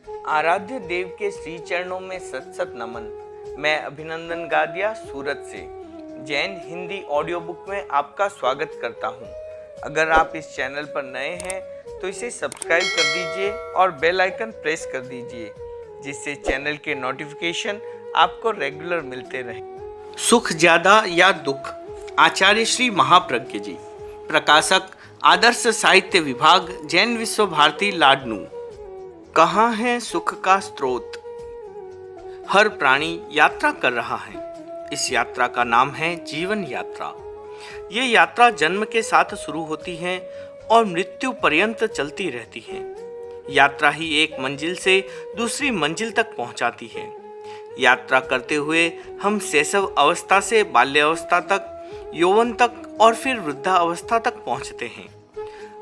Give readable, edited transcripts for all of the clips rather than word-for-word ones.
आराध्य देव के श्री चरणों में सत सत नमन। मैं अभिनंदन गादिया सूरत से जैन हिंदी ऑडियो बुक में आपका स्वागत करता हूं। अगर आप इस चैनल पर नए हैं तो इसे सब्सक्राइब कर दीजिए और बेल आइकन प्रेस कर दीजिए, जिससे चैनल के नोटिफिकेशन आपको रेगुलर मिलते रहे। सुख ज्यादा या दुख, आचार्य श्री महाप्रज्ञ जी। प्रकाशक आदर्श साहित्य विभाग, जैन विश्व भारती, लाडनू। कहाँ है सुख का स्रोत? हर प्राणी यात्रा कर रहा है। इस यात्रा का नाम है जीवन यात्रा। ये यात्रा जन्म के साथ शुरू होती है और मृत्यु पर्यंत चलती रहती है। यात्रा ही एक मंजिल से दूसरी मंजिल तक पहुंचाती है। यात्रा करते हुए हम शैशव अवस्था से बाल्यावस्था तक, यौवन तक और फिर वृद्धावस्था तक पहुंचते हैं।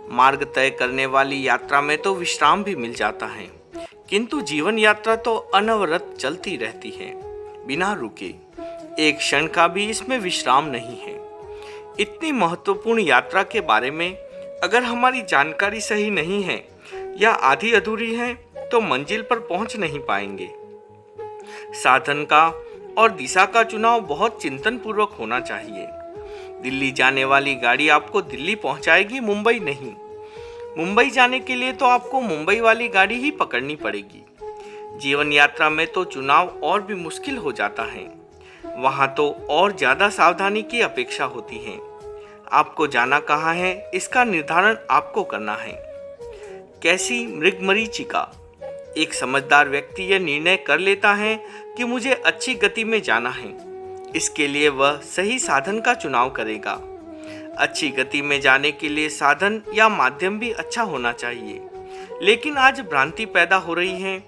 मार्ग तय करने वाली यात्रा में तो विश्राम भी मिल जाता है, किंतु जीवन यात्रा तो अनवरत चलती रहती है, बिना रुके। एक क्षण का भी इसमें विश्राम नहीं है। इतनी महत्वपूर्ण यात्रा के बारे में अगर हमारी जानकारी सही नहीं है या आधी अधूरी है तो मंजिल पर पहुंच नहीं पाएंगे। साधन का और दिशा का चुनाव बहुत चिंतन पूर्वक होना चाहिए। दिल्ली जाने वाली गाड़ी आपको दिल्ली पहुंचाएगी, मुंबई नहीं। मुंबई जाने के लिए तो आपको मुंबई वाली गाड़ी ही पकड़नी पड़ेगी। जीवन यात्रा में तो चुनाव और भी मुश्किल हो जाता है। वहां तो और ज्यादा सावधानी की अपेक्षा होती है। आपको जाना कहाँ है, इसका निर्धारण आपको करना है। कैसी मृगमरीचिका। एक समझदार व्यक्ति यह निर्णय कर लेता है कि मुझे अच्छी गति में जाना है। इसके लिए वह सही साधन का चुनाव करेगा। अच्छी गति में जाने के लिए साधन या माध्यम भी अच्छा होना चाहिए। लेकिन आज भ्रांति पैदा हो रही है।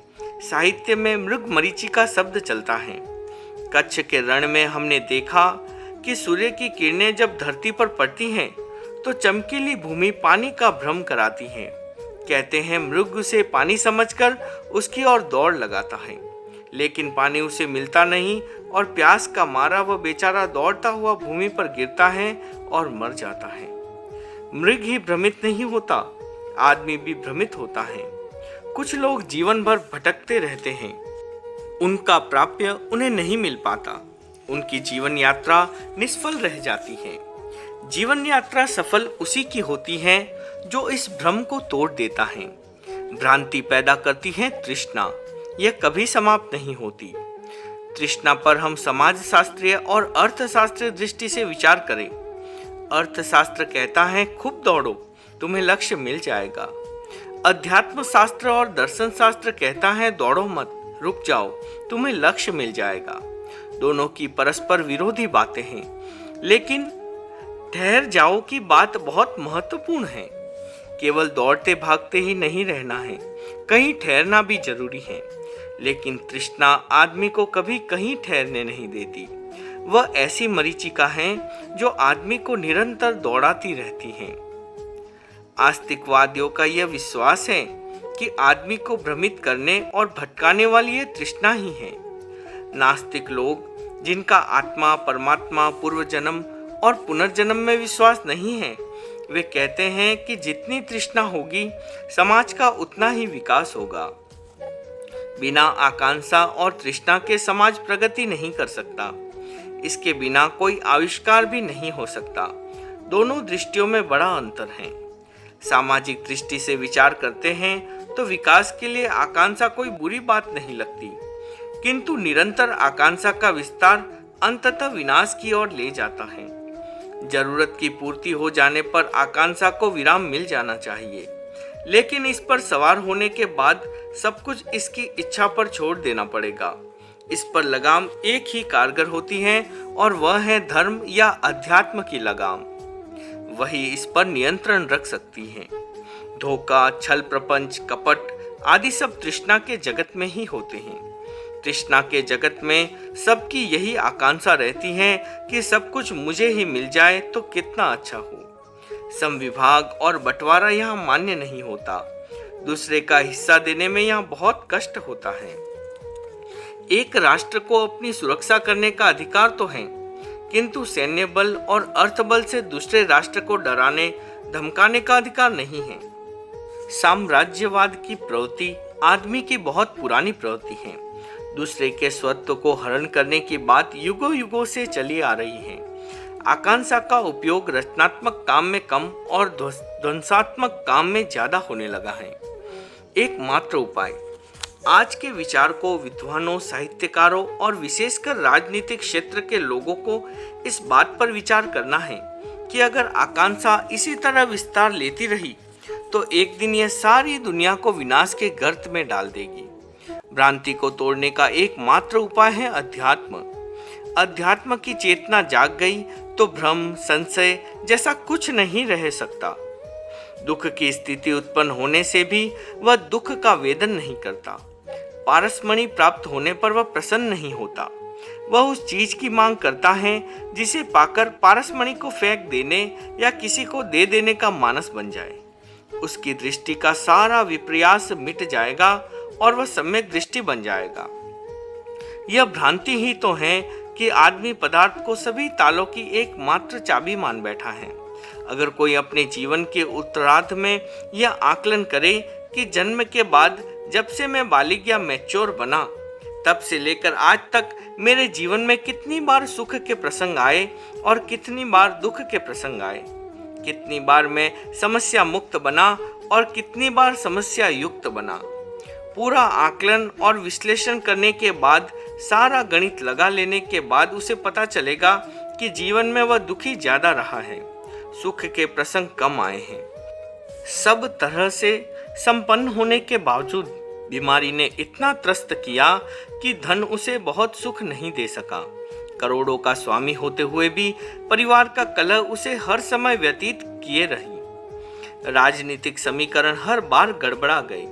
साहित्य में मृगमरीचिका शब्द चलता है। कच्छ के रण में हमने देखा कि सूर्य की किरणें जब धरती पर पड़ती हैं तो चमकीली भूमि पानी का भ्रम कराती है। कहते हैं मृग उसे पानी समझकर उसकी ओर दौड़ लगाता है, लेकिन पानी उसे मिलता नहीं और प्यास का मारा वह बेचारा दौड़ता हुआ भूमि पर गिरता है और मर जाता है। मृग ही भ्रमित नहीं होता, आदमी भी भ्रमित होता है। कुछ लोग जीवन भर भटकते रहते हैं। उनका प्राप्य उन्हें नहीं मिल पाता। उनकी जीवन यात्रा निष्फल रह जाती है। जीवन यात्रा सफल उसी की होती है जो इस भ्रम को तोड़ देता है। भ्रांति पैदा करती है तृष्णा। यह कभी समाप्त नहीं होती। तृष्णा पर हम समाज शास्त्रीय और अर्थशास्त्रीय दृष्टि से विचार करें। अर्थशास्त्र कहता है खूब दौड़ो, तुम्हें लक्ष्य मिल जाएगा। अध्यात्म शास्त्र और दर्शन शास्त्र कहता है दौड़ो मत, रुक जाओ, तुम्हें लक्ष्य मिल जाएगा। दोनों की परस्पर विरोधी बातें हैं, लेकिन ठहर जाओ की बात बहुत महत्वपूर्ण है। केवल दौड़ते भागते ही नहीं रहना है, कहीं ठहरना भी जरूरी है। लेकिन तृष्णा आदमी को कभी कहीं ठहरने नहीं देती। वह ऐसी मरीचिका है जो आदमी को निरंतर दौड़ाती रहती है। आस्तिकवादियों का यह विश्वास है कि आदमी को भ्रमित करने और भटकाने वाली ये तृष्णा ही है। नास्तिक लोग, जिनका आत्मा, परमात्मा, पूर्व जन्म और पुनर्जन्म में विश्वास नहीं है, वे कहते हैं कि जितनी तृष्णा होगी समाज का उतना ही विकास होगा। बिना आकांक्षा और तृष्णा के समाज प्रगति नहीं कर सकता। इसके बिना कोई आविष्कार भी नहीं हो सकता। दोनों दृष्टियों में बड़ा अंतर है। सामाजिक दृष्टि से विचार करते हैं तो विकास के लिए आकांक्षा कोई बुरी बात नहीं लगती, किंतु निरंतर आकांक्षा का विस्तार अंततः विनाश की ओर ले जाता है। जरूरत की पूर्ति हो जाने पर आकांक्षा को विराम मिल जाना चाहिए, लेकिन इस पर सवार होने के बाद सब कुछ इसकी इच्छा पर छोड़ देना पड़ेगा। इस पर लगाम एक ही कारगर होती है और वह है धर्म या अध्यात्म की लगाम। वही इस पर नियंत्रण रख सकती है। धोखा, छल, प्रपंच, कपट आदि सब तृष्णा के जगत में ही होते हैं। तृष्णा के जगत में सबकी यही आकांक्षा रहती है कि सब कुछ मुझे ही मिल जाए तो कितना अच्छा हो। समविभाग और बंटवारा यहाँ मान्य नहीं होता। दूसरे का हिस्सा देने में यहाँ बहुत कष्ट होता है। एक राष्ट्र को अपनी सुरक्षा करने का अधिकार तो है, किंतु सैन्य बल और अर्थ बल से दूसरे राष्ट्र को डराने धमकाने का अधिकार नहीं है। साम्राज्यवाद की प्रवृत्ति आदमी की बहुत पुरानी प्रवृत्ति है। दूसरे के स्वत्व को हरण करने की बात युगों युगों से चली आ रही है। आकांक्षा का उपयोग रचनात्मक काम में कम और ध्वंसात्मक काम में ज्यादा होने लगा है। एकमात्र उपाय आज के विचारकों, विद्वानों, साहित्यकारों और विशेषकर राजनीतिक क्षेत्र के लोगों को इस बात पर विचार करना है कि अगर आकांक्षा इसी तरह विस्तार लेती रही तो एक दिन यह सारी दुनिया को विनाश के गर्त में डाल देगी। भ्रांति को तोड़ने का एकमात्र उपाय है अध्यात्म। अध्यात्म की चेतना जाग गई तो भ्रम, संशय जैसा कुछ नहीं रह सकता। दुख की स्थिति उत्पन्न होने से भी वह दुख का वेदन नहीं करता। पारसमणि प्राप्त होने पर वह प्रसन्न नहीं होता। वह उस चीज की मांग करता है जिसे पाकर पारसमणि को फेंक देने या किसी को दे देने का मानस बन जाए। उसकी दृष्टि का सारा विप्रयास मिट जाएगा और वह सम्यक दृष्टि बन जाएगा। यह भ्रांति ही तो है कि आदमी पदार्थ को सभी तालों की एकमात्र चाबी मान बैठा है। अगर कोई अपने जीवन के उत्तरार्ध में यह आकलन करे कि जन्म के बाद जब से मैं बालिग या मैच्योर बना तब से लेकर आज तक मेरे जीवन में कितनी बार सुख के प्रसंग आए और कितनी बार दुख के प्रसंग आए, कितनी बार मैं समस्या मुक्त बना और कितनी बार समस्या युक्त बना, पूरा आकलन और विश्लेषण करने के बाद, सारा गणित लगा लेने के बाद उसे पता चलेगा कि जीवन में वह दुखी ज्यादा रहा है, सुख के प्रसंग कम आए हैं। सब तरह से संपन्न होने के बावजूद बीमारी ने इतना त्रस्त किया कि धन उसे बहुत सुख नहीं दे सका। करोड़ों का स्वामी होते हुए भी परिवार का कलह उसे हर समय व्यतीत किए रही। राजनीतिक समीकरण हर बार गड़बड़ा गए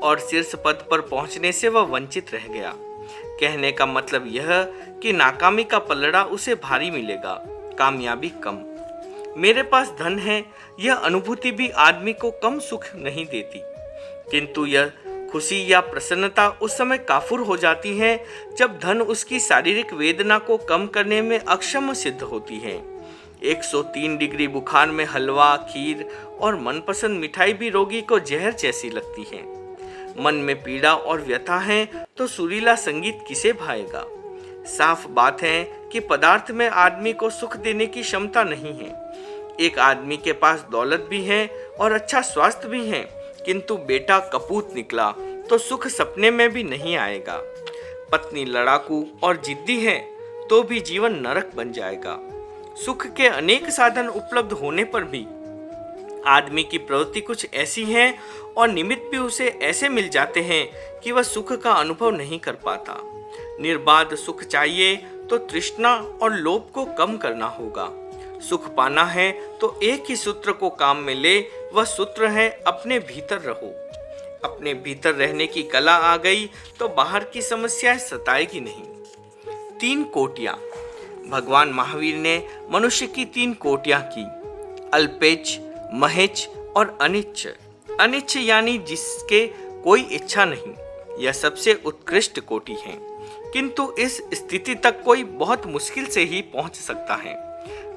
और शीर्ष पद पर पहुंचने से वह वंचित रह गया। कहने का मतलब यह कि नाकामी का पलड़ा उसे भारी मिलेगा, कामयाबी कम। मेरे पास धन है, यह अनुभूति भी आदमी को कम सुख नहीं देती, किंतु यह खुशी या प्रसन्नता उस समय काफुर हो जाती है जब धन उसकी शारीरिक वेदना को कम करने में अक्षम सिद्ध होती है। 103 डिग्री बुखार में हलवा, खीर और मनपसंद मिठाई भी रोगी को जहर जैसी लगती है। मन में पीड़ा और व्यथा है तो सुरीला संगीत किसे भाएगा। साफ बात है कि पदार्थ में आदमी को सुख देने की क्षमता नहीं है। एक आदमी के पास दौलत भी है और अच्छा स्वास्थ्य भी है, किंतु बेटा कपूत निकला तो सुख सपने में भी नहीं आएगा। पत्नी लड़ाकू और जिद्दी है तो भी जीवन नरक बन जाएगा। सुख के अनेक साधन उपलब्ध होने पर भी आदमी की प्रवृत्ति कुछ ऐसी है और निमित्त भी उसे ऐसे मिल जाते हैं कि वह सुख का अनुभव नहीं कर पाता। निर्बाध सुख चाहिए तो तृष्णा और लोभ को कम करना होगा। सुख पाना है तो एक ही सूत्र को काम में ले, वह सूत्र है अपने भीतर रहो। अपने भीतर रहने की कला आ गई तो बाहर की समस्याएं सताएगी नहीं। 3 कोटियां भगवान महावीर ने मनुष्य की 3 कोटियां की, अल्पेच, महेच और अनिच्छ। अनिच्छ यानी जिसके कोई इच्छा नहीं, यह सबसे उत्कृष्ट कोटि है, किंतु इस स्थिति तक कोई बहुत मुश्किल से ही पहुंच सकता है।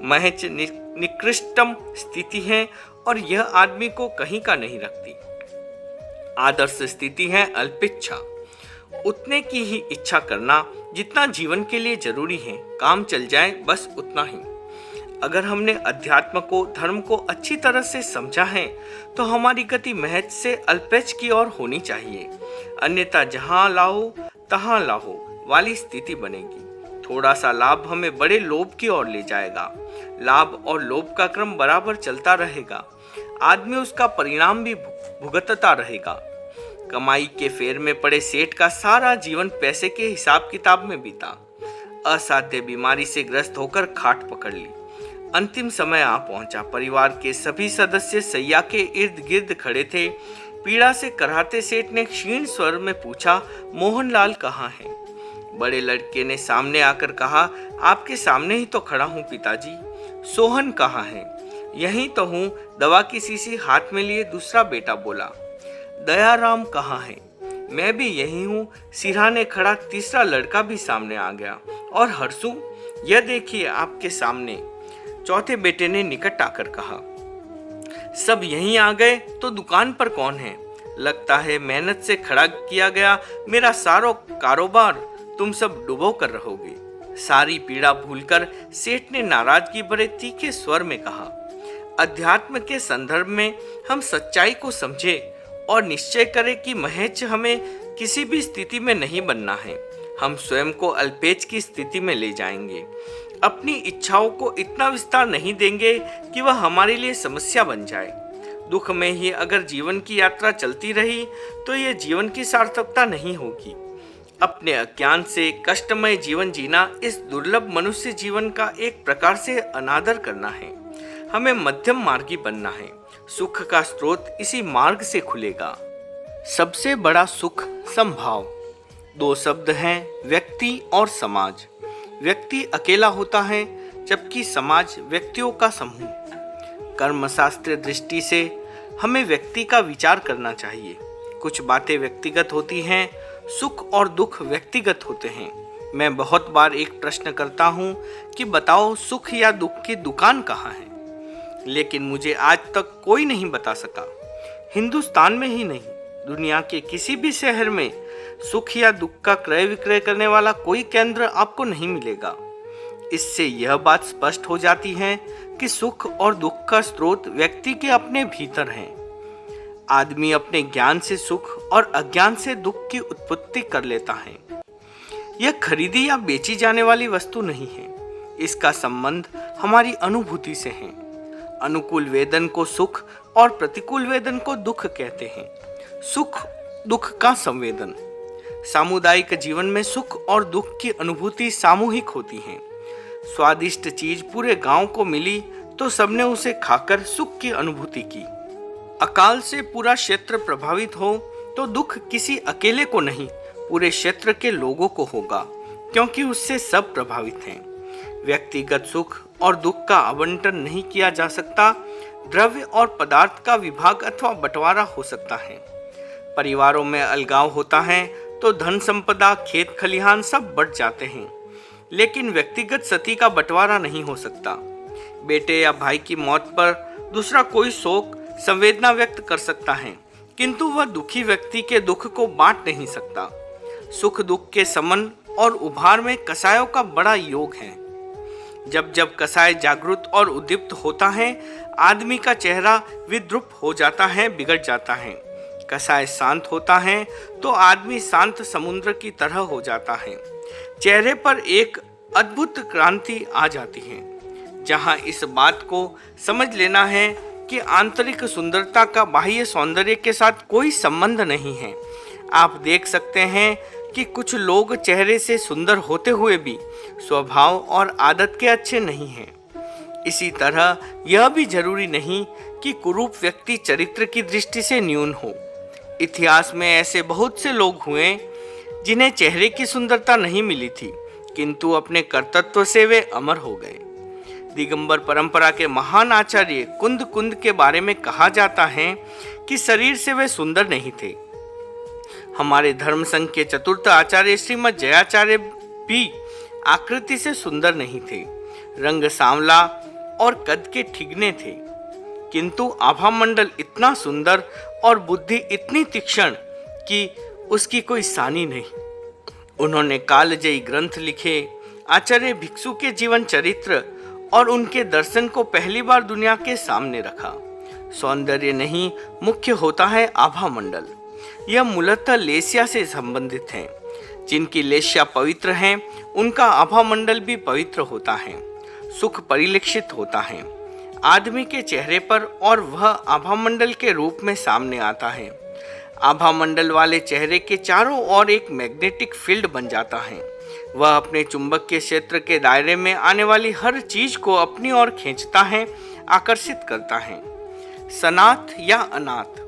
महज निकृष्टम स्थिति है और यह आदमी को कहीं का नहीं रखती। आदर्श स्थिति है अल्पिच्छा, उतने की ही इच्छा करना जितना जीवन के लिए जरूरी है, काम चल जाए बस उतना ही। अगर हमने अध्यात्म को, धर्म को अच्छी तरह से समझा है तो हमारी गति महज से अल्पेच की ओर होनी चाहिए, अन्यथा जहां लाओ तहां लाओ वाली स्थिति बनेगी। थोड़ा सा लाभ हमें बड़े लोभ की ओर ले जाएगा। लाभ और लोभ का क्रम बराबर चलता रहेगा, आदमी उसका परिणाम भी भुगतता रहेगा। कमाई के फेर में पड़े सेठ का सारा जीवन पैसे के हिसाब किताब में बीता। असाध्य बीमारी से ग्रस्त होकर खाट पकड़ ली। अंतिम समय आ पहुंचा। परिवार के सभी सदस्य सैया के इर्द गिर्द खड़े थे। पीड़ा से कराहते सेठ ने क्षीण स्वर में पूछा, मोहनलाल कहाँ है? बड़े लड़के ने सामने आकर कहा, आपके सामने ही तो खड़ा हूँ पिताजी। सोहन कहाँ है? यहीं तो हूँ, दवा की शीशी हाथ में लिए दूसरा बेटा बोला। दयाराम कहाँ है? मैं भी यही हूँ, सिरहाने खड़ा तीसरा लड़का भी सामने आ गया। और हरसू, यह देखिए आपके सामने, चौथे बेटे ने निकट आकर कहा। सब यहीं आ गए तो दुकान पर कौन है? लगता है मेहनत से खड़ा किया गया मेरा सारा कारोबार तुम सब डुबो कर रहोगे। सारी पीड़ा भूलकर सेठ ने नाराजगी भरे तीखे स्वर में कहा। अध्यात्म के संदर्भ में हम सच्चाई को समझे और निश्चय करें कि महज हमें किसी भी स्थिति में नहीं बनना है। हम स्वयं को अल्पेच की स्थिति में ले जाएंगे। अपनी इच्छाओं को इतना विस्तार नहीं देंगे कि वह हमारे लिए समस्या बन जाए। दुख में ही अगर जीवन की यात्रा चलती रही तो यह जीवन की सार्थकता नहीं होगी। अपने अज्ञान से कष्टमय जीवन जीना इस दुर्लभ मनुष्य जीवन का एक प्रकार से अनादर करना है। हमें मध्यम मार्गी बनना है। सुख का स्रोत इसी मार्ग से खुलेगा। सबसे बड़ा सुख समभाव। दो शब्द हैं, व्यक्ति और समाज। व्यक्ति अकेला होता है जबकि समाज व्यक्तियों का समूह। कर्मशास्त्र दृष्टि से हमें व्यक्ति का विचार करना चाहिए। कुछ बातें व्यक्तिगत होती हैं, सुख और दुख व्यक्तिगत होते हैं। मैं बहुत बार एक प्रश्न करता हूँ कि बताओ सुख या दुख की दुकान कहाँ है, लेकिन मुझे आज तक कोई नहीं बता सका। हिंदुस्तान में ही नहीं, दुनिया के किसी भी शहर में सुख या दुख का क्रय विक्रय करने वाला कोई केंद्र आपको नहीं मिलेगा। इससे यह बात स्पष्ट हो जाती है कि सुख और दुख का स्रोत व्यक्ति के अपने भीतर है। आदमी अपने ज्ञान से सुख और अज्ञान से दुख की उत्पत्ति कर लेता है। यह खरीदी या बेची जाने वाली वस्तु नहीं है। इसका संबंध हमारी अनुभूति से है। अनुकूल वेदन को सुख और प्रतिकूल वेदन को दुख कहते हैं। सुख दुख का संवेदन। सामुदायिक जीवन में सुख और दुख की अनुभूति सामूहिक होती है। स्वादिष्ट चीज पूरे गांव को मिली तो सबने उसे खाकर सुख की अनुभूति की। अकाल से पूरा क्षेत्र प्रभावित हो तो दुख किसी अकेले को नहीं, पूरे क्षेत्र के लोगों को होगा, क्योंकि उससे सब प्रभावित हैं। व्यक्तिगत सुख और दुख का आवंटन नहीं किया जा सकता। द्रव्य और पदार्थ का विभाग अथवा बंटवारा हो सकता है। परिवारों में अलगाव होता है तो धन संपदा, खेत खलिहान सब बढ़ जाते हैं, लेकिन व्यक्तिगत सती का बंटवारा नहीं हो सकता। बेटे या भाई की मौत पर दूसरा कोई शोक संवेदना व्यक्त कर सकता है, किंतु वह दुखी व्यक्ति के दुख को बांट नहीं सकता। सुख दुख के समन और उभार में कसायों का बड़ा योग है। जब जब कसाय जागृत और उद्दीप्त होता है, आदमी का चेहरा विद्रुप हो जाता है, बिगड़ जाता है। कसाय शांत होता है तो आदमी शांत समुद्र की तरह हो जाता है। चेहरे पर एक अद्भुत क्रांति आ जाती है। जहां इस बात को समझ लेना है कि आंतरिक सुंदरता का बाह्य सौंदर्य के साथ कोई संबंध नहीं है। आप देख सकते हैं कि कुछ लोग चेहरे से सुंदर होते हुए भी स्वभाव और आदत के अच्छे नहीं हैं। इसी तरह यह भी जरूरी नहीं कि कुरूप व्यक्ति चरित्र की दृष्टि से न्यून हो। इतिहास में ऐसे बहुत से लोग हुए जिन्हें चेहरे की सुंदरता नहीं मिली थी, किंतु अपने कर्तृत्व से वे अमर हो गए। दिगंबर परंपरा के महान आचार्य कुंद कुंद के बारे में कहा जाता है कि शरीर से वे सुंदर नहीं थे। हमारे धर्म संघ के चतुर्थ आचार्य श्रीमद जयाचार्य भी आकृति से सुंदर नहीं थे। रंग सांवला और कद के ठिगने थे, किंतु आभा मंडल इतना सुंदर और बुद्धि इतनी तीक्ष्ण कि उसकी कोई सानी नहीं। उन्होंने कालजयी ग्रंथ लिखे। आचार्य भिक्षु के जीवन चरित्र और उनके दर्शन को पहली बार दुनिया के सामने रखा। सौंदर्य नहीं, मुख्य होता है आभा मंडल। यह मूलतः लेस्या से संबंधित है। जिनकी लेस्या पवित्र है उनका आभा मंडल भी पवित्र होता है। सुख परिलक्षित होता है आदमी के चेहरे पर और वह आभा मंडल के रूप में सामने आता है। आभा मंडल वाले चेहरे के चारों ओर एक मैग्नेटिक फील्ड बन जाता है। वह अपने चुंबकीय क्षेत्र के दायरे में आने वाली हर चीज को अपनी ओर खींचता है, आकर्षित करता है। सनाथ या अनाथ।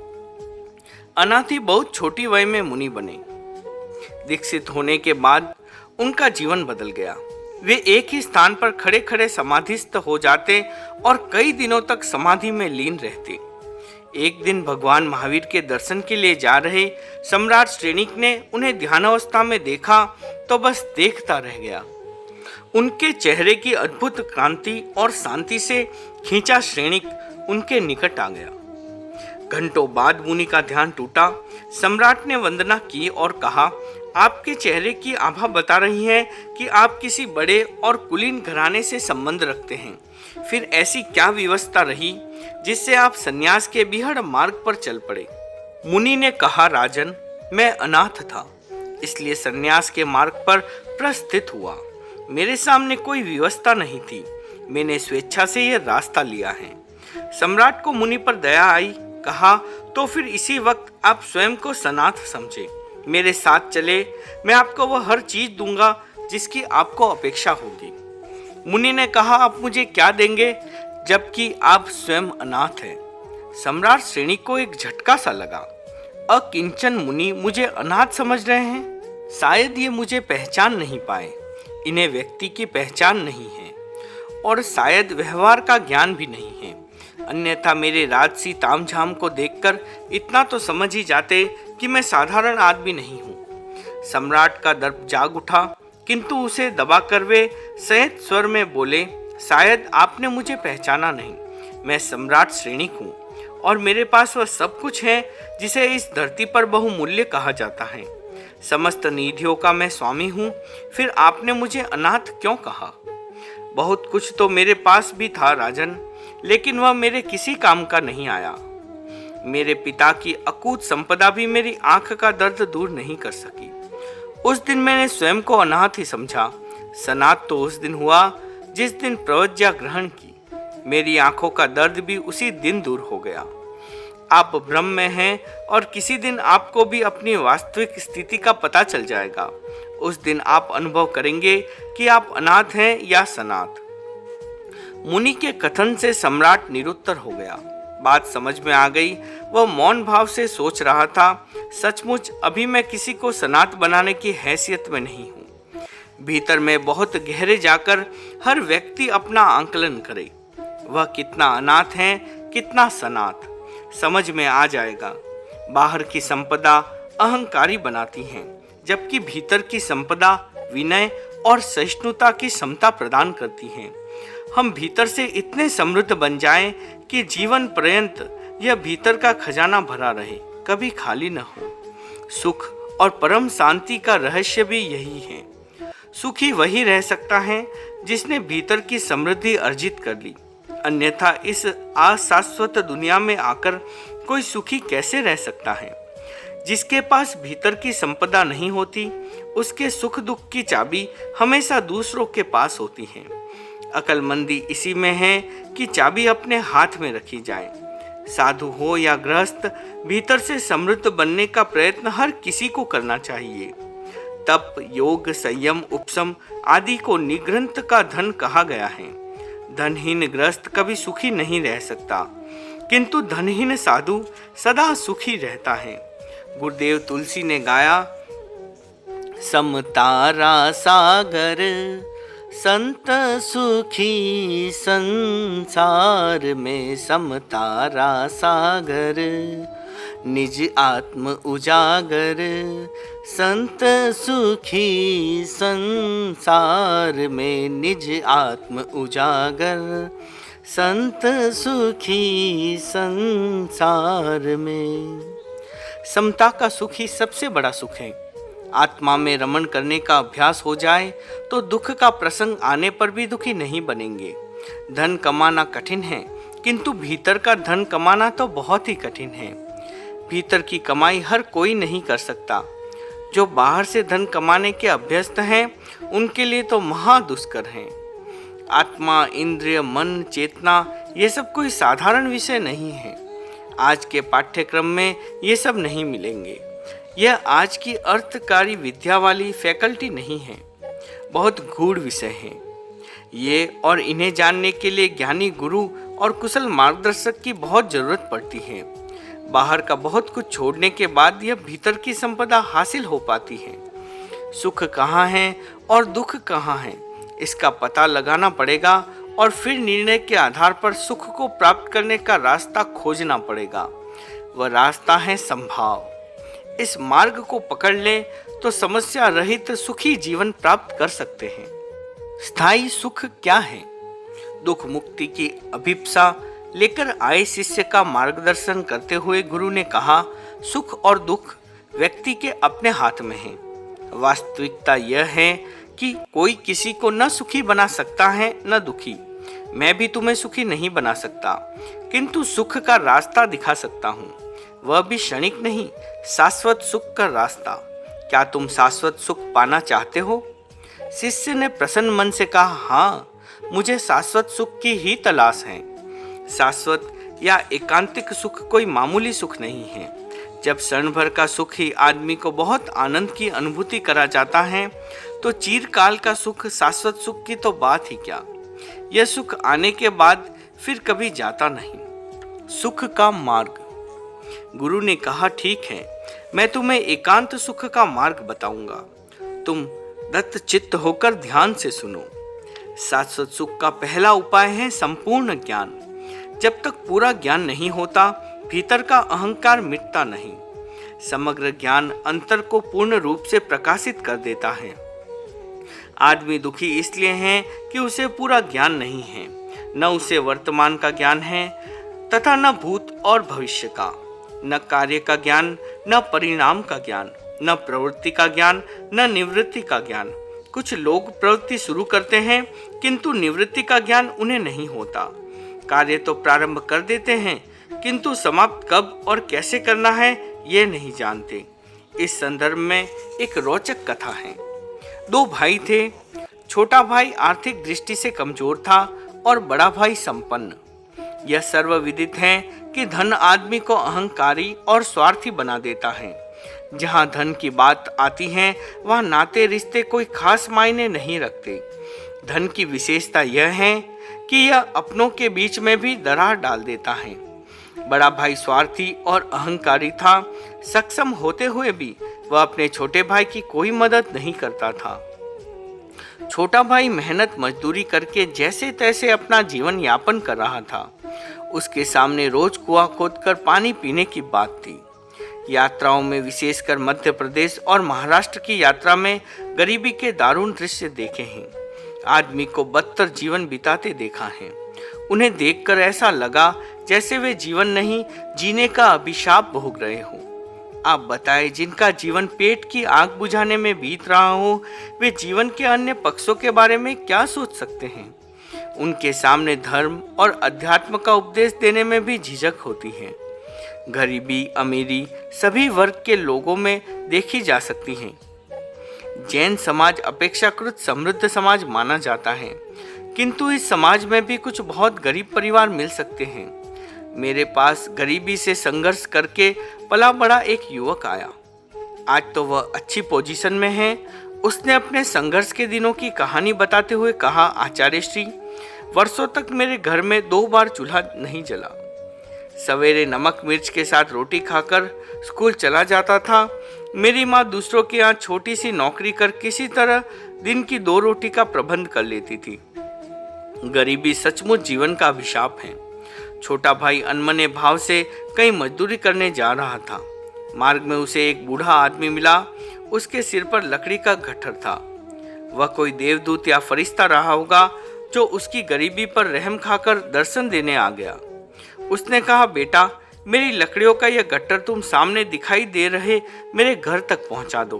अनाथी बहुत छोटी वय में मुनि बने। दीक्षित होने के बाद उनका जीवन बदल गया। वे एक ही स्थान पर खड़े खड़े समाधिस्थ हो जाते और कई दिनों तक समाधि में लीन रहते। एक दिन भगवान महावीर के दर्शन के लिए जा रहे सम्राट श्रेणिक ने उन्हें ध्यानावस्था में देखा तो बस देखता रह गया। उनके चेहरे की अद्भुत क्रांति और शांति से खींचा श्रेणिक उनके निकट आ गया। घंटों बाद मुनि का ध्यान टूटा। सम्राट ने वंदना की और कहा, आपके चेहरे की आभा बता रही है कि आप किसी बड़े और कुलीन घराने से संबंध रखते हैं। फिर ऐसी क्या व्यवस्था रही जिससे आप सन्यास के बिहड़ मार्ग पर चल पड़े? मुनि ने कहा, राजन, मैं अनाथ था, इसलिए सन्यास के मार्ग पर प्रस्थित हुआ। मेरे सामने कोई व्यवस्था नहीं थी, मैंने स्वेच्छा से यह रास्ता लिया है। सम्राट को मुनि पर दया आई। कहा, तो फिर इसी वक्त आप स्वयं को सनाथ समझे, मेरे साथ चले, मैं आपको वह हर चीज दूंगा जिसकी आपको अपेक्षा होगी। मुनि ने कहा, आप मुझे क्या देंगे जबकि आप स्वयं अनाथ हैं? सम्राट श्रेणी को एक झटका सा लगा। अकिंचन मुनि मुझे अनाथ समझ रहे हैं? शायद ये मुझे पहचान नहीं पाए, इन्हें व्यक्ति की पहचान नहीं है और शायद व्यवहार का ज्ञान भी नहीं है, अन्यथा मेरे राजसी तामझाम को देखकर इतना तो समझ ही जाते कि मैं साधारण आदमी नहीं हूँ। सम्राट का दर्प जाग उठा, किंतु उसे दबाकर वे संयत स्वर में बोले, शायद आपने मुझे पहचाना नहीं, मैं सम्राट श्रेणिक हूँ और मेरे पास वह सब कुछ है जिसे इस धरती पर बहुमूल्य कहा जाता है। समस्त निधियों का मैं स्वामी हूँ, फिर आपने मुझे अनाथ क्यों कहा? बहुत कुछ तो मेरे पास भी था राजन, लेकिन वह मेरे किसी काम का नहीं आया। मेरे पिता की अकूत संपदा भी मेरी आंख का दर्द दूर नहीं कर सकी। उस दिन मैंने स्वयं को अनाथ ही समझा। सनाथ तो उस दिन हुआ जिस दिन प्रवज्ञा ग्रहण की। मेरी आंखों का दर्द भी उसी दिन दूर हो गया। आप ब्रह्म में हैं और किसी दिन आपको भी अपनी वास्तविक स्थिति का पता चल जाएगा। उस दिन आप अनुभव करेंगे कि आप अनाथ हैं या सनाथ। मुनि के कथन से सम्राट निरुत्तर हो गया। बात समझ में आ गई। वह मौन भाव से सोच रहा था, सचमुच अभी मैं किसी को सनाथ बनाने की हैसियत में नहीं हूँ। भीतर में बहुत गहरे जाकर हर व्यक्ति अपना आंकलन करे, वह कितना अनाथ है, कितना सनाथ, समझ में आ जाएगा। बाहर की संपदा अहंकारी बनाती हैं, जबकि भीतर की संपदा विनय और सहिष्णुता की समता प्रदान करती हैं। हम भीतर से इतने समृद्ध बन जाएं कि जीवन पर्यंत यह भीतर का खजाना भरा रहे, कभी खाली न हो। सुख और परम शांति का रहस्य भी यही है। सुखी वही रह सकता है जिसने भीतर की समृद्धि अर्जित कर ली, अन्यथा इस अशाश्वत दुनिया में आकर कोई सुखी कैसे रह सकता है? जिसके पास भीतर की संपदा नहीं होती, उसके सुख दुख की चाबी हमेशा दूसरों के पास होती है। अकलमंदी इसी में है कि चाबी अपने हाथ में रखी जाए। साधु हो या गृहस्थ, भीतर से समृद्ध बनने का प्रयत्न हर किसी को करना चाहिए। तप, योग, संयम, उपशम आदि को निग्रंथ का धन कहा गया है। धनहीन गृहस्थ कभी सुखी नहीं रह सकता, किंतु धनहीन साधु सदा सुखी रहता है। गुरुदेव तुलसी ने गाया, समतारा सागर संत सुखी संसार में, समतारा सागर निज आत्म उजागर, संत सुखी संसार में निज आत्म उजागर, संत सुखी संसार में। समता का सुख ही सबसे बड़ा सुख है। आत्मा में रमण करने का अभ्यास हो जाए तो दुख का प्रसंग आने पर भी दुखी नहीं बनेंगे। धन कमाना कठिन है, किंतु भीतर का धन कमाना तो बहुत ही कठिन है। भीतर की कमाई हर कोई नहीं कर सकता। जो बाहर से धन कमाने के अभ्यस्त हैं, उनके लिए तो महा दुष्कर है। आत्मा, इंद्रिय, मन, चेतना ये सब कोई साधारण विषय नहीं है। आज के पाठ्यक्रम में ये सब नहीं मिलेंगे। यह आज की अर्थकारी विद्या वाली फैकल्टी नहीं है, बहुत गूढ़ विषय है ये, और इन्हें जानने के लिए ज्ञानी गुरु और कुशल मार्गदर्शक की बहुत जरूरत पड़ती है। बाहर का बहुत कुछ छोड़ने के बाद यह भीतर की संपदा हासिल हो पाती है। सुख कहाँ है और दुख कहाँ है, इसका पता लगाना पड़ेगा और फिर निर्णय के आधार पर सुख को प्राप्त करने का रास्ता खोजना पड़ेगा। वह रास्ता है संभाव। इस मार्ग को पकड़ ले तो समस्या रहित सुखी जीवन प्राप्त कर सकते हैं। स्थायी सुख क्या है? दुख मुक्ति की अभिप्सा लेकर आए शिष्य का मार्गदर्शन करते हुए गुरु ने कहा, सुख और दुख व्यक्ति के अपने हाथ में है। वास्तविकता यह है कि कोई किसी को न सुखी बना सकता है न दुखी। मैं भी तुम्हें सुखी नहीं बना सकता, किंतु सुख का रास्ता दिखा सकता हूँ, वह भी क्षणिक नहीं, शाश्वत सुख का रास्ता। क्या तुम शाश्वत सुख पाना चाहते हो? शिष्य ने प्रसन्न मन से कहा, हाँ, मुझे शाश्वत सुख की ही तलाश है। शाश्वत या एकांतिक सुख कोई मामूली सुख नहीं है। जब क्षण भर का सुख ही आदमी को बहुत आनंद की अनुभूति करा जाता है, तो चिरकाल का सुख, शाश्वत सुख की तो बात ही क्या। यह सुख आने के बाद फिर कभी जाता नहीं। सुख का मार्ग। गुरु ने कहा, ठीक है, मैं तुम्हें एकांत सुख का मार्ग बताऊंगा। तुम दत्त चित्त होकर ध्यान से सुनो। शाश्वत सुख का पहला उपाय है संपूर्ण ज्ञान। जब तक पूरा ज्ञान नहीं होता, भीतर का अहंकार मिटता नहीं। समग्र ज्ञान अंतर को पूर्ण रूप से प्रकाशित कर देता है। आदमी दुखी इसलिए है कि उसे पूरा ज्ञान नहीं है। न उसे वर्तमान का ज्ञान है तथा न भूत और भविष्य का, न कार्य का ज्ञान, न परिणाम का ज्ञान, न प्रवृत्ति का ज्ञान, न निवृत्ति का ज्ञान। कुछ लोग प्रवृत्ति शुरू करते हैं किंतु निवृत्ति का ज्ञान उन्हें नहीं होता। कार्य तो प्रारंभ कर देते हैं किंतु समाप्त कब और कैसे करना है ये नहीं जानते। इस संदर्भ में एक रोचक कथा है। दो भाई थे। छोटा भाई आर्थिक दृष्टि से कमजोर था और बड़ा भाई संपन्न। यह सर्वविदित है कि धन आदमी को अहंकारी और स्वार्थी बना देता है। जहाँ धन की बात आती है वहाँ नाते रिश्ते कोई खास मायने नहीं रखते। धन की विशेषता यह है कि यह अपनों के बीच में भी दरार डाल देता है। बड़ा भाई स्वार्थी और अहंकारी था। सक्षम होते हुए भी वह अपने छोटे भाई की कोई मदद नहीं करता था। छोटा भाई मेहनत मजदूरी करके जैसे तैसे अपना जीवन यापन कर रहा था। उसके सामने रोज कुआं खोदकर पानी पीने की बात थी। यात्राओं में, विशेषकर मध्य प्रदेश और महाराष्ट्र की यात्रा में, गरीबी के दारुण दृश्य देखे हैं। आदमी को बदतर जीवन बिताते देखा है। उन्हें देखकर ऐसा लगा जैसे वे जीवन नहीं, जीने का अभिशाप भोग रहे हो। आप बताएं, जिनका जीवन पेट की आग बुझाने में बीत रहा हो, वे जीवन के अन्य पक्षों के बारे में क्या सोच सकते हैं? उनके सामने धर्म और अध्यात्म का उपदेश देने में भी झिझक होती है। गरीबी, अमीरी सभी वर्ग के लोगों में देखी जा सकती है। जैन समाज अपेक्षाकृत समृद्ध समाज माना जाता है, किंतु इस समाज में भी कुछ बहुत गरीब परिवार मिल सकते हैं। मेरे पास गरीबी से संघर्ष करके पला बड़ा एक युवक आया। आज तो वह अच्छी पोजीशन में है। उसने अपने संघर्ष के दिनों की कहानी बताते हुए कहा, आचार्य श्री, वर्षों तक मेरे घर में 2 बार चूल्हा नहीं जला। सवेरे नमक मिर्च के साथ रोटी खाकर स्कूल चला जाता था। मेरी माँ दूसरों के यहाँ छोटी सी नौकरी कर किसी तरह दिन की 2 रोटी का प्रबंध कर लेती थी। गरीबी सचमुच जीवन का अभिशाप है। छोटा भाई अनमने भाव से कहीं मजदूरी करने जा रहा था। मार्ग में उसे एक बूढ़ा आदमी मिला। उसके सिर पर लकड़ी का गट्ठर था। वह कोई देवदूत या फरिश्ता रहा होगा जो उसकी गरीबी पर रहम खाकर दर्शन देने आ गया। उसने कहा, बेटा, मेरी लकड़ियों का यह गट्ठर तुम सामने दिखाई दे रहे मेरे घर तक पहुंचा दो,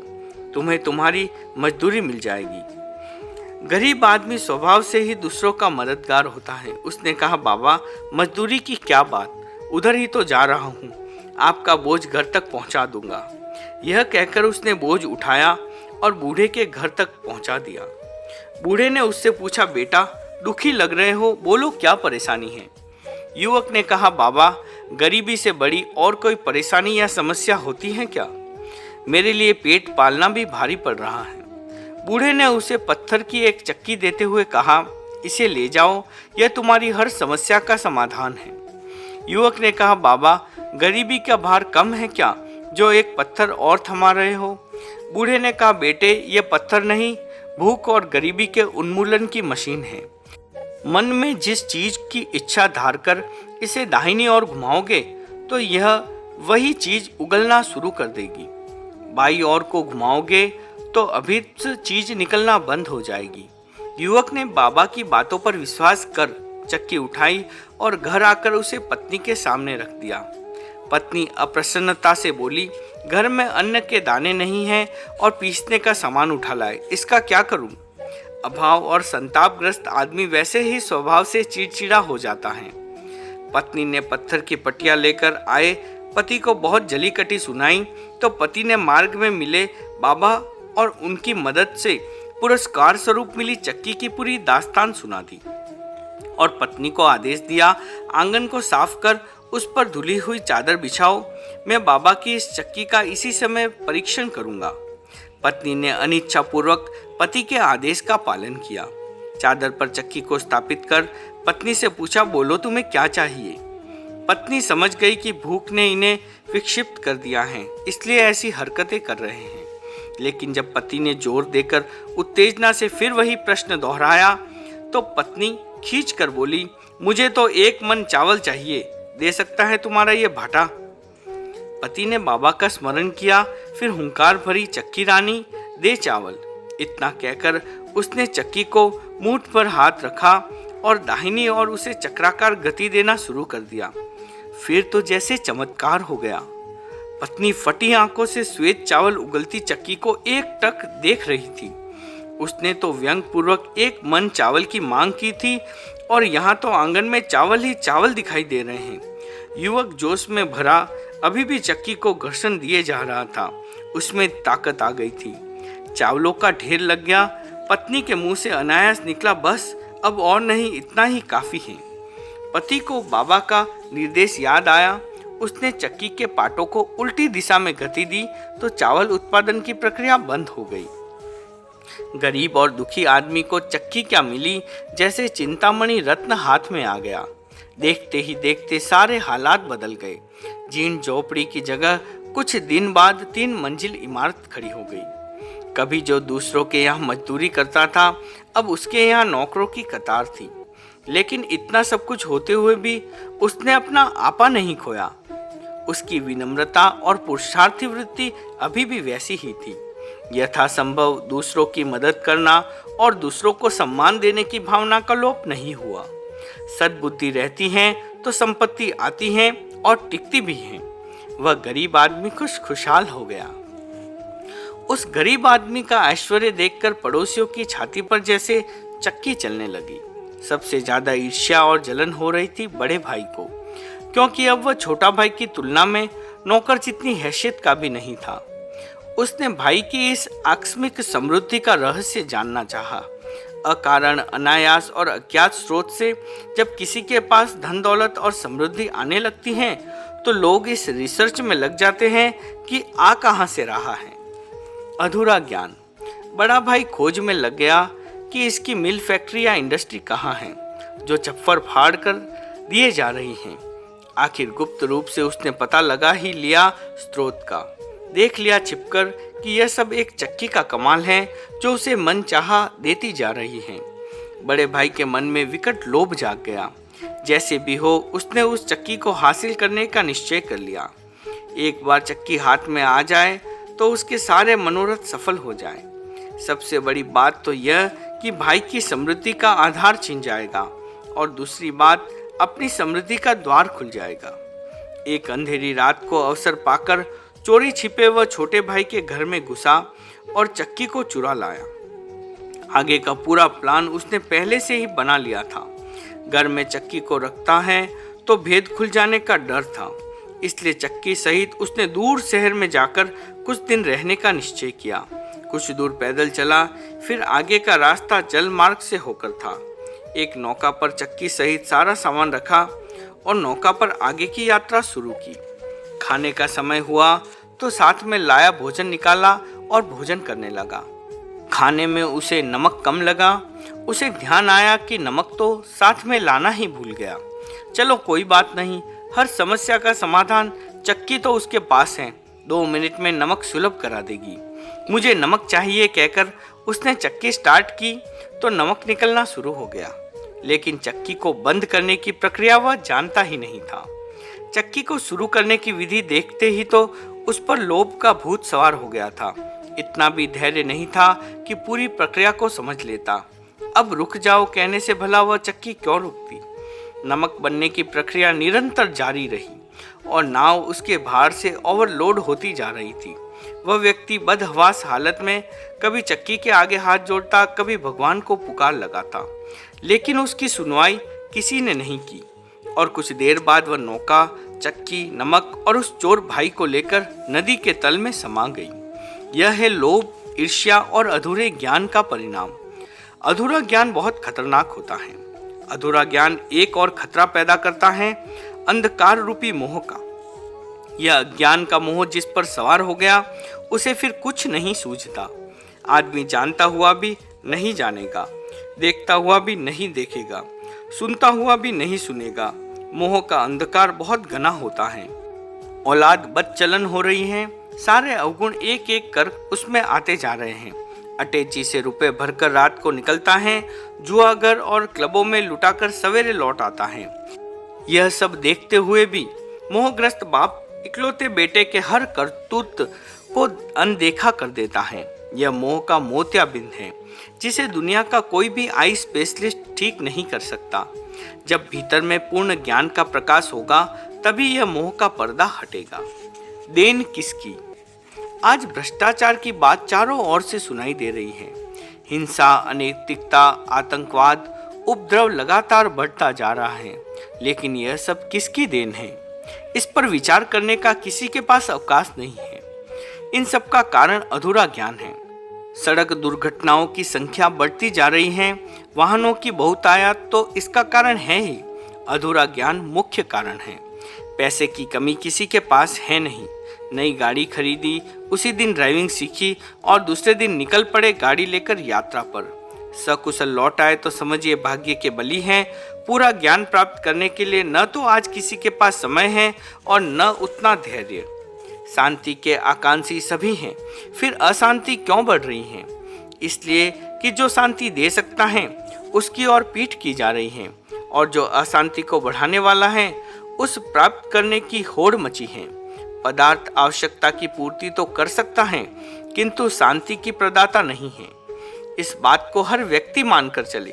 तुम्हें तुम्हारी मजदूरी मिल जाएगी। गरीब आदमी स्वभाव से ही दूसरों का मददगार होता है। उसने कहा, बाबा, मजदूरी की क्या बात, उधर ही तो जा रहा हूँ, आपका बोझ घर तक पहुँचा दूंगा। यह कहकर उसने बोझ उठाया और बूढ़े के घर तक पहुँचा दिया। बूढ़े ने उससे पूछा, बेटा, दुखी लग रहे हो, बोलो क्या परेशानी है? युवक ने कहा, बाबा, गरीबी से बड़ी और कोई परेशानी या समस्या होती है क्या? मेरे लिए पेट पालना भी भारी पड़ रहा है। बूढ़े ने उसे पत्थर की एक चक्की देते हुए कहा, इसे ले जाओ, यह तुम्हारी हर समस्या का समाधान है। युवक ने कहा, बाबा, गरीबी का भार कम है क्या जो एक पत्थर और थमा रहे हो? बूढ़े ने कहा, बेटे, यह पत्थर नहीं, भूख और गरीबी के उन्मूलन की मशीन है। मन में जिस चीज की इच्छा धार कर इसे दाहिनी ओर घुमाओगे तो यह वही चीज उगलना शुरू कर देगी। बाई ओर को घुमाओगे तो अभिप्त चीज निकलना बंद हो जाएगी। युवक ने बाबा की बातों पर विश्वास कर चक्की उठाई और घर आकर उसे पत्नी के सामने रख दिया। पत्नी अप्रसन्नता से बोली, घर में अन्न के दाने नहीं हैं और पीसने का सामान उठा लाए, इसका क्या करूं? अभाव और संतापग्रस्त आदमी वैसे ही स्वभाव से चिड़चिड़ा हो जाता है। पत्नी ने पत्थर की पट्टियां लेकर आए पति को बहुत जली कटी सुनाई तो पति ने मार्ग में मिले बाबा और उनकी मदद से पुरस्कार स्वरूप मिली चक्की की पूरी दास्तान सुना दी और पत्नी को आदेश दिया, आंगन को साफ कर उस पर धुली हुई चादर बिछाओ, मैं बाबा की इस चक्की का इसी समय परीक्षण करूंगा। पत्नी ने अनिच्छापूर्वक पति के आदेश का पालन किया। चादर पर चक्की को स्थापित कर पत्नी से पूछा, बोलो तुम्हें क्या चाहिए? पत्नी समझ गई कि भूख ने इन्हें विक्षिप्त कर दिया है, इसलिए ऐसी हरकतें कर रहे हैं। लेकिन जब पति ने जोर देकर उत्तेजना से फिर वही प्रश्न दोहराया तो पत्नी खींच कर बोली, मुझे तो 1 मन चावल चाहिए, दे सकता है तुम्हारा ये भाटा? पति ने बाबा का स्मरण किया, फिर हुंकार भरी, चक्की रानी दे चावल। इतना कहकर उसने चक्की को मूठ पर हाथ रखा और दाहिनी ओर उसे चक्राकार गति देना शुरू कर दिया। फिर तो जैसे चमत्कार हो गया। पत्नी फटी आंखों से श्वेत चावल उगलती चक्की को एकटक देख रही थी। उसने तो व्यंग पूर्वक 1 मन चावल की मांग की थी और यहाँ तो आंगन में चावल ही चावल दिखाई दे रहे हैं। युवक जोश में भरा अभी भी चक्की को घर्षण दिए जा रहा था। उसमें ताकत आ गई थी। चावलों का ढेर लग गया। पत्नी के मुंह से अनायास निकला, बस अब और नहीं, इतना ही काफी है। पति को बाबा का निर्देश याद आया। उसने चक्की के पाटों को उल्टी दिशा में गति दी तो चावल उत्पादन की प्रक्रिया बंद हो गई। गरीब और दुखी आदमी को चक्की क्या मिली, जैसे चिंतामणि रत्न हाथ में आ गया। देखते ही देखते सारे हालात बदल गए। जीर्ण झोपड़ी की जगह कुछ दिन बाद 3 मंजिल इमारत खड़ी हो गई। कभी जो दूसरों के यहाँ मजदूरी करता था, अब उसके यहाँ नौकरों की कतार थी। लेकिन इतना सब कुछ होते हुए भी उसने अपना आपा नहीं खोया। उसकी विनम्रता और पुरुषार्थी वृत्ति अभी भी वैसी ही थी। यथासंभव दूसरों की मदद करना और दूसरों को सम्मान देने की भावना का लोप नहीं हुआ। सद्बुद्धि रहती है तो संपत्ति आती है और टिकती भी है। वह गरीब आदमी खुशहाल हो गया। उस गरीब आदमी का ऐश्वर्य देखकर पड़ोसियों की छाती पर जैसे चक्की चलने लगी। सबसे ज्यादा ईर्ष्या और जलन हो रही थी बड़े भाई को, क्योंकि अब वह छोटा भाई की तुलना में नौकर जितनी हैसियत का भी नहीं था। उसने भाई की इस आकस्मिक समृद्धि का रहस्य जानना चाहा। अकारण, अनायास और अज्ञात स्रोत से जब किसी के पास धन दौलत और समृद्धि आने लगती है तो लोग इस रिसर्च में लग जाते हैं कि आ कहां से रहा है। अधूरा ज्ञान। बड़ा भाई खोज में लग गया कि इसकी मिल, फैक्ट्री या इंडस्ट्री कहाँ है जो चप्पर फाड़ कर दिए जा रही हैं। आखिर गुप्त रूप से उसने पता लगा ही लिया स्रोत का। देख लिया छिपकर कि यह सब एक चक्की का कमाल है जो उसे मन चाहा देती जा रही है। बड़े भाई के मन में विकट लोभ जाग गया। जैसे भी हो उसने उस चक्की को हासिल करने का निश्चय कर लिया। एक बार चक्की हाथ में आ जाए तो उसके सारे मनोरथ सफल हो जाए। सबसे बड़ी बात तो यह कि भाई की समृद्धि का आधार छिन जाएगा और दूसरी बात, अपनी समृद्धि का द्वार खुल जाएगा। एक अंधेरी रात को अवसर पाकर चोरी छिपे वह छोटे भाई के घर में घुसा और चक्की को चुरा लाया। आगे का पूरा प्लान उसने पहले से ही बना लिया था। घर में चक्की को रखता है तो भेद खुल जाने का डर था, इसलिए चक्की सहित उसने दूर शहर में जाकर कुछ दिन रहने का निश्चय किया। कुछ दूर पैदल चला, फिर आगे का रास्ता जल मार्ग से होकर था। एक नौका पर चक्की सहित सारा सामान रखा और नौका पर आगे की यात्रा शुरू की। खाने का समय हुआ तो साथ में लाया भोजन निकाला और भोजन करने लगा। खाने में उसे नमक कम लगा। उसे ध्यान आया कि नमक तो साथ में लाना ही भूल गया। चलो कोई बात नहीं, हर समस्या का समाधान चक्की तो उसके पास है, 2 मिनट में नमक सुलभ करा देगी। मुझे नमक चाहिए कहकर उसने चक्की स्टार्ट की तो नमक निकलना शुरू हो गया। लेकिन चक्की को बंद करने की प्रक्रिया वह जानता ही नहीं था। चक्की को शुरू करने की विधि देखते ही तो उस पर लोभ का भूत सवार हो गया था। इतना भी धैर्य नहीं था कि पूरी प्रक्रिया को समझ लेता। अब रुक जाओ कहने से भला वह चक्की क्यों रुकती। नमक बनने की प्रक्रिया निरंतर जारी रही और नाव उसके भार से ओवरलोड होती जा रही थी। वह व्यक्ति बदहवास हालत में कभी चक्की के आगे हाथ जोड़ता, कभी भगवान को पुकार लगाता, लेकिन उसकी सुनवाई किसी ने नहीं की और कुछ देर बाद वह नौका, चक्की, नमक और उस चोर भाई को लेकर नदी के तल में समा गई। यह है लोभ, ईर्ष्या और अधूरे ज्ञान का परिणाम। अधूरा ज्ञान बहुत खतरनाक होता है। अधूरा ज्ञान एक और खतरा पैदा करता है, अंधकार रूपी मोह का। यह अज्ञान का मोह जिस पर सवार हो गया उसे फिर कुछ नहीं सूझता। आदमी जानता हुआ भी नहीं जानेगा, देखता हुआ भी नहीं देखेगा, सुनता हुआ भी नहीं सुनेगा। मोह का अंधकार बहुत घना होता है। औलाद बदचलन हो रही है, सारे अवगुण एक एक कर उसमें आते जा रहे हैं। अटैची से रुपए भरकर रात को निकलता है, जुआगर और क्लबों में लुटाकर सवेरे लौट आता है। यह सब देखते हुए भी मोहग्रस्त बाप इकलौते बेटे के हर करतूत को अनदेखा कर देता है। यह मोह का मोतियाबिंद है जिसे दुनिया का कोई भी आई स्पेशलिस्ट ठीक नहीं कर सकता। जब भीतर में पूर्ण ज्ञान का प्रकाश होगा तभी यह मोह का पर्दा हटेगा। देन किसकी? आज भ्रष्टाचार की बात चारों ओर से सुनाई दे रही है। हिंसा, अनैतिकता, आतंकवाद, उपद्रव लगातार बढ़ता जा रहा है, लेकिन यह सब किसकी देन है? इस पर विचार करने का किसी के पास अवकाश नहीं है। इन सब का कारण अधूरा ज्ञान है। सड़क दुर्घटनाओं की संख्या बढ़ती जा रही है, वाहनों की बहुतायत तो इसका कारण है ही। अधूरा ज्ञान मुख्य कारण है। पैसे की कमी किसी के पास है नहीं। नई गाड़ी खरीदी, उसी दिन ड्राइविंग सीखी और दूसरे दिन निकल पड़े गाड़ी लेकर यात्रा पर। सकुशल लौट आए तो समझिए भाग्य के बली हैं। पूरा ज्ञान प्राप्त करने के लिए न तो आज किसी के पास समय है और न उतना धैर्य। शांति के आकांक्षी सभी हैं, फिर अशांति क्यों बढ़ रही है? इसलिए कि जो शांति दे सकता है उसकी ओर पीठ की जा रही है और जो अशांति को बढ़ाने वाला है उस प्राप्त करने की होड़ मची है। पदार्थ आवश्यकता की पूर्ति तो कर सकता है किंतु शांति की प्रदाता नहीं है। इस बात को हर व्यक्ति मानकर चले।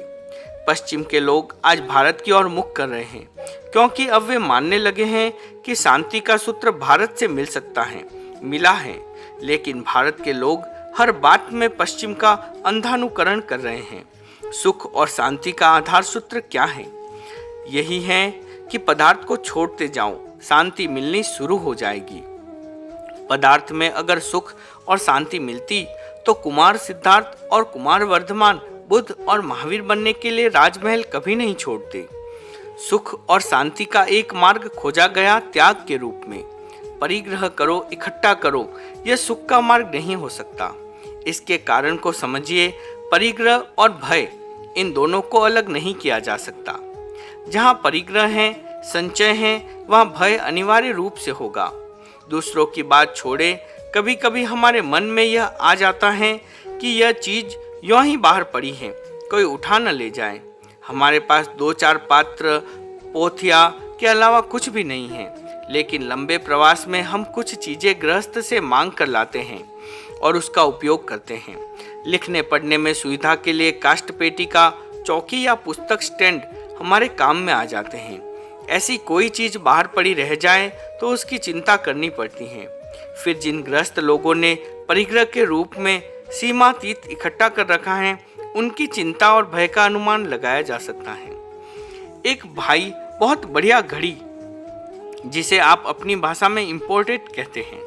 पश्चिम के लोग आज भारत की ओर मुख कर रहे हैं क्योंकि अब वे मानने लगे हैं कि शांति का सूत्र भारत से मिल सकता है, मिला है। लेकिन भारत के लोग हर बात में पश्चिम का अंधानुकरण कर रहे हैं। सुख और शांति का आधार सूत्र क्या है? यही है कि पदार्थ को छोड़ते जाओ, शांति मिलनी शुरू हो जाएगी। पदार्थ में अगर सुख और शांति मिलती तो कुमार सिद्धार्थ और कुमार वर्धमान, बुद्ध और महावीर बनने के लिए राजमहल कभी नहीं छोड़ते। सुख और शांति का एक मार्ग खोजा गया त्याग के रूप में। परिग्रह करो, इकट्ठा करो, यह सुख का मार्ग नहीं हो सकता। इसके कारण को समझिए। परिग्रह और भय, इन दोनों को अलग नहीं किया जा सकता। जहाँ परिग्रह है, संचय है, वहाँ भय अनिवार्य रूप से होगा। दूसरों की बात छोड़े, कभी कभी हमारे मन में यह आ जाता है कि यह चीज यूं ही बाहर पड़ी है, कोई उठा न ले जाए। हमारे पास 2-4 पात्र, पोथिया के अलावा कुछ भी नहीं है, लेकिन लंबे प्रवास में हम कुछ चीजें गृहस्थ से मांग कर लाते हैं और उसका उपयोग करते हैं। लिखने पढ़ने में सुविधा के लिए काष्ठ पेटी का चौकी या पुस्तक स्टैंड हमारे काम में आ जाते हैं। ऐसी कोई चीज बाहर पड़ी रह जाए तो उसकी चिंता करनी पड़ती है। फिर जिन गृहस्थ लोगों ने परिग्रह के रूप में सीमातीत इकट्ठा कर रखा है, उनकी चिंता और भय का अनुमान लगाया जा सकता है। एक भाई बहुत बढ़िया घड़ी, जिसे आप अपनी भाषा में इम्पोर्टेड कहते हैं,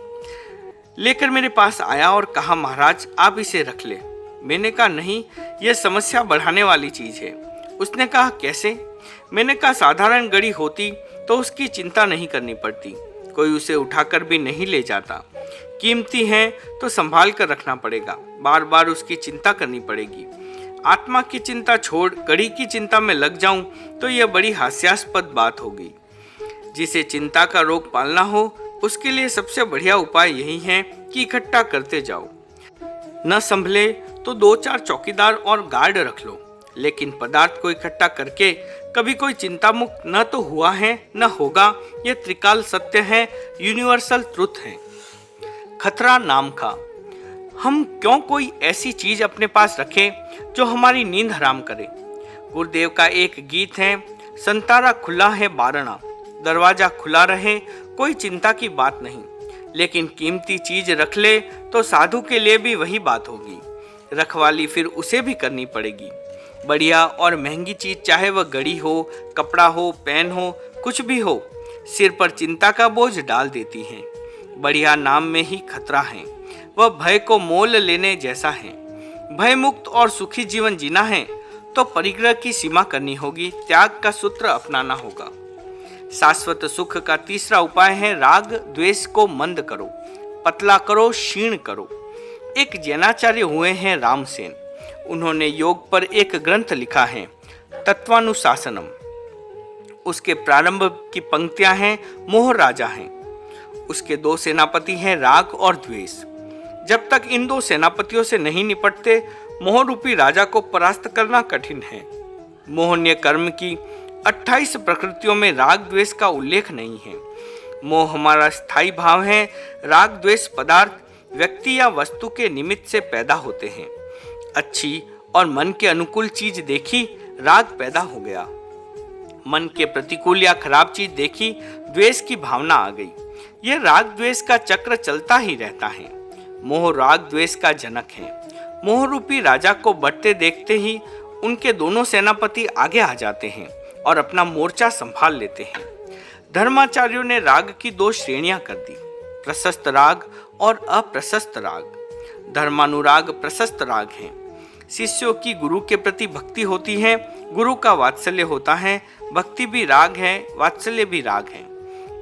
लेकर मेरे पास आया और कहा, महाराज आप इसे रख ले। मैंने कहा नहीं, यह समस्या बढ़ाने वाली चीज है। उसने कहा कैसे? मैंने कहा साधारण घड़ी होती तो उसकी चिंता नहीं करनी पड़ती, कोई उसे उठाकर भी नहीं ले जाता। कीमती है तो संभाल कर रखना पड़ेगा, बार बार उसकी चिंता करनी पड़ेगी। आत्मा की चिंता छोड़ घड़ी की चिंता में लग जाऊं तो यह बड़ी हास्यास्पद बात होगी। जिसे चिंता का रोग पालना हो उसके लिए सबसे बढ़िया उपाय यही है कि इकट्ठा करते जाओ। न संभले तो 2-4 चौकीदार और गार्ड रख लो, लेकिन पदार्थ को इकट्ठा करके कभी कोई चिंता मुक्त न तो हुआ है न होगा। यह त्रिकाल सत्य है, यूनिवर्सल ट्रुथ है। खतरा नाम का। हम क्यों कोई ऐसी चीज अपने पास रखें जो हमारी नींद हराम करे? गुरुदेव का एक गीत है, संतारा खुला है बारना, दरवाजा खुला रहे कोई चिंता की बात नहीं। लेकिन कीमती चीज रख ले तो साधु के लिए भी वही बात होगी, रखवाली फिर उसे भी करनी पड़ेगी। बढ़िया और महंगी चीज चाहे वह घड़ी हो, कपड़ा हो, पेन हो, कुछ भी हो, सिर पर चिंता का बोझ डाल देती हैं। बढ़िया नाम में ही खतरा है, वह भय को मोल लेने जैसा है। भय मुक्त और सुखी जीवन जीना है तो परिग्रह की सीमा करनी होगी, त्याग का सूत्र अपनाना होगा। शाश्वत सुख का तीसरा उपाय है राग द्वेष को मंद करो, पतला करो, क्षीण करो। एक जैनाचार्य हुए हैं रामसेन, उन्होंने योग पर एक ग्रंथ लिखा है, तत्वानुशासनम। उसके प्रारंभ की पंक्तियां हैं, मोह राजा हैं। उसके दो सेनापति हैं, राग और द्वेष। जब तक इन दो सेनापतियों से नहीं निपटते, मोह रूपी राजा को परास्त करना कठिन है। मोहनीय कर्म की 28 प्रकृतियों में राग द्वेष का उल्लेख नहीं है। मोह हमारा स्थायी भाव है, राग द्वेष पदार्थ, व्यक्ति या वस्तु के निमित्त से पैदा होते हैं। अच्छी और मन के अनुकूल चीज देखी, राग पैदा हो गया। मन के प्रतिकूल या खराब चीज देखी, द्वेष की भावना आ गई। यह राग द्वेष का चक्र चलता ही रहता है। मोह राग द्वेष का जनक है। मोह रूपी राजा को बढ़ते देखते ही उनके दोनों सेनापति आगे आ जाते हैं और अपना मोर्चा संभाल लेते हैं। धर्माचार्यों ने राग की दो श्रेणियां कर दी, प्रशस्त राग और अप्रशस्त राग। धर्मानुराग प्रशस्त राग है। शिष्यों की गुरु के प्रति भक्ति होती है, गुरु का वात्सल्य होता है। भक्ति भी राग है, वात्सल्य भी राग है,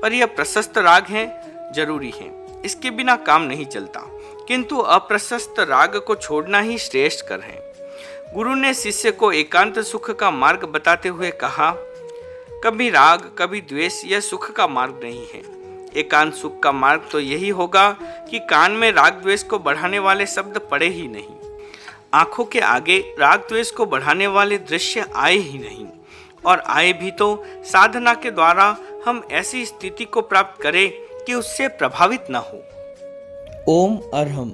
पर यह प्रशस्त राग है, जरूरी है, इसके बिना काम नहीं चलता। किंतु अप्रशस्त राग को छोड़ना ही श्रेष्ठ कर है। गुरु ने शिष्य को एकांत सुख का मार्ग बताते हुए कहा, कभी राग कभी द्वेष यह सुख का मार्ग नहीं है। एकांत सुख का मार्ग तो यही होगा कि कान में राग द्वेष को बढ़ाने वाले शब्द पड़े ही नहीं, आंखों के आगे राग द्वेष को बढ़ाने वाले दृश्य आए ही नहीं, और आए भी तो साधना के द्वारा हम ऐसी स्थिति को प्राप्त करें कि उससे प्रभावित न हो। ओम अरहम।